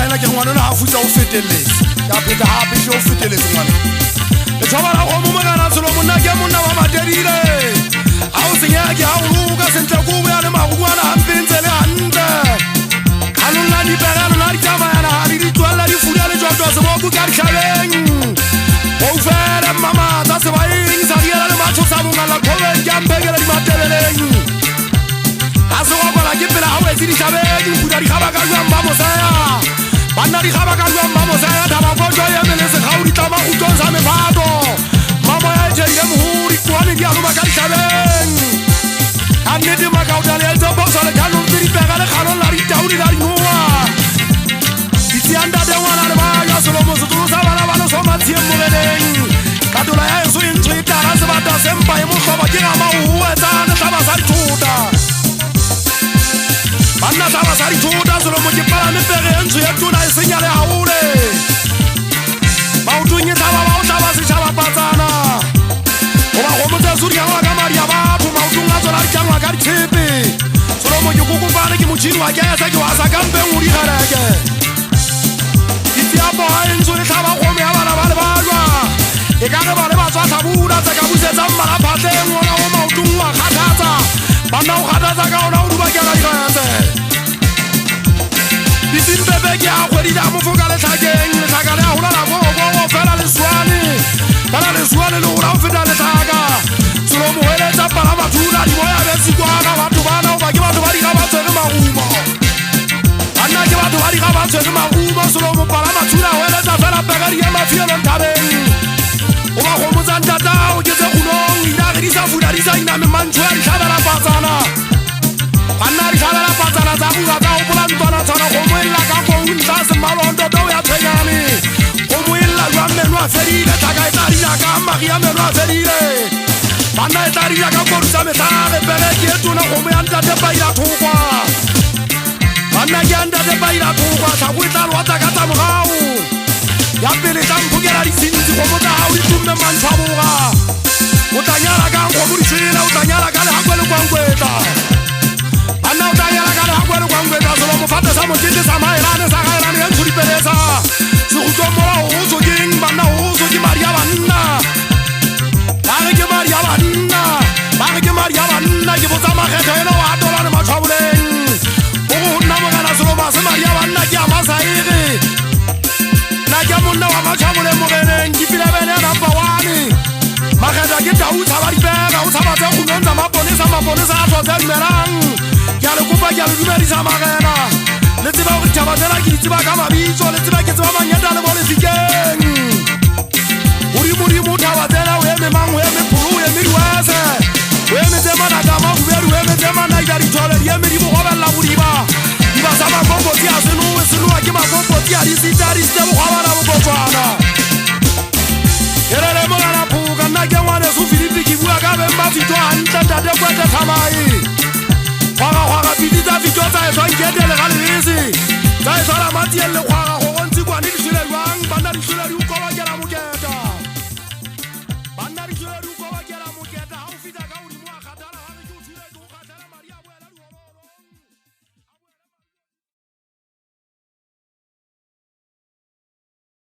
ena ke ngwana ha futsa o feteletse ya pheta hape se o feteletse ngwana le tshwara go mo magana tselo monna ke monna wa madedile ha o senya ke ha o luka sentle go ya le magwana hampentse le hande kanona di berano na di tsamaya ha di tswala di fulela le jwa se mo go ka tshabeng o fela mama tsa se ba eng sa di le matho sa mo ngala khobe jampegela di mateleleng aso wa bala ke pela ha o etsi di tshabeng buda di khaba ka jwa mamo saya bana di khaba ka jwa mamo saya thaba go jwa ya mele se gaudi taba go tonsa me phato mama ya je le mohuri kwane di a go ba ka tshabeng annete makauta le tsa bosa le ka no di pega le khano la di taudi la di noa di tianda de wana le ba ya solo mo se tlo sa bana bana so ma tsie mo leng ka dola ya so in tshita ra se ba ta sempa e mo so ba ke ga ma o etsa na taba sa di thuta banna taba sa di thuta solo mo ke pala me pere ntse ya tuna e senyale haule ba o tunye taba ba o taba se tshaba patsana o ba go mo tsa suri ya ga mari ya ba ma o tunga tsona di tangwa ka di tshepe solo mo ke go bana ke motšhini wa ke sa ke wa sa ka mpeng o di gareke ya bo ha ntse le tlaba go me ya bana ba le balwa e ka re ba le ba tswa tlhabula tsa ka busetsa mmara phatleng ona o maotung wa kgathatsa bana o kgathatsa ka ona o duba ke la diretse ditimpepe ke a kgwedi da mofoka letlhakeng letlhaka le a gola nako go fela leswane fela leswane le gola o feta letlhaka selo moeletsa pala bathula di boya besikwana batho bana o ba ke batho ba di ga ba tshwere marumo banna ke batho ba di ga ba tshwere marumo selo mo pala bathula o eletsa fela peka di ema fielong tabeng o ba go motsa ntata o ke tse gonong inage di sa fula di sa iname mantho ya di tlhabela patsana banna di tlhabela patsana tsa bura tsa gopola ntwana tshwana go moelela ka founta semmalontoto o ya tshwenyane go moelela jwa meno a fedile tlhaka e tla dila ka magi ya meno a fedile banna e tla dila ka korusa metlhage pereke e tona go mo ya ntate paila thokwa banna ke ya ntate paila thokwa tlhako e tla lwatsa ka tsa mogao ya pele tla mphokela disintsi go motsa gao di tumme mantshwa boga o tla nyala ka nkgo mo ditshela o tla nyala ka lehakwe le kwankwetla banna o tla nyala ka lehakwe le kwankwetla selo mofate sa mokete sa maelane sa gaelane ya ntsho dipelesa segutlo mola go go keng banna go go ke madi ya banna ba re ke madi ya banna ba re ke madi ya banna ke botsa makgetho ena o atolane matshwaboleng o go nna mogana selo ba se madi ya banna ke a masaere na ke monna wa matshwaboleng mogeneng ke pile bene ya number 1 makgetho ke tau tshaba dipega o tshaba tse gonontsha maponesa a tlhotse dumelang ke a le kopa ke a le dumedisa magena le tseba gore thaba tsena ke di tseba ka mabitso le tseba ke tseba manyeta le mo lefikeng modimo thaba tsena o eme mang o eme pholo o eme diwase o eme tse manakama bobedi o eme tse manaika dithole di eme di bogobella bodiba diba sa makompoti a senoe senoa ke makompoti a disitarisite bogobana bokotswana erele mogana phoka nna ke ngwane sofilipi ke bua ka beng ba fito gantle ntate kwete tsamai gwaga pititsa fito tsa e tshwanketele ga lebese tsa e tshwara matielle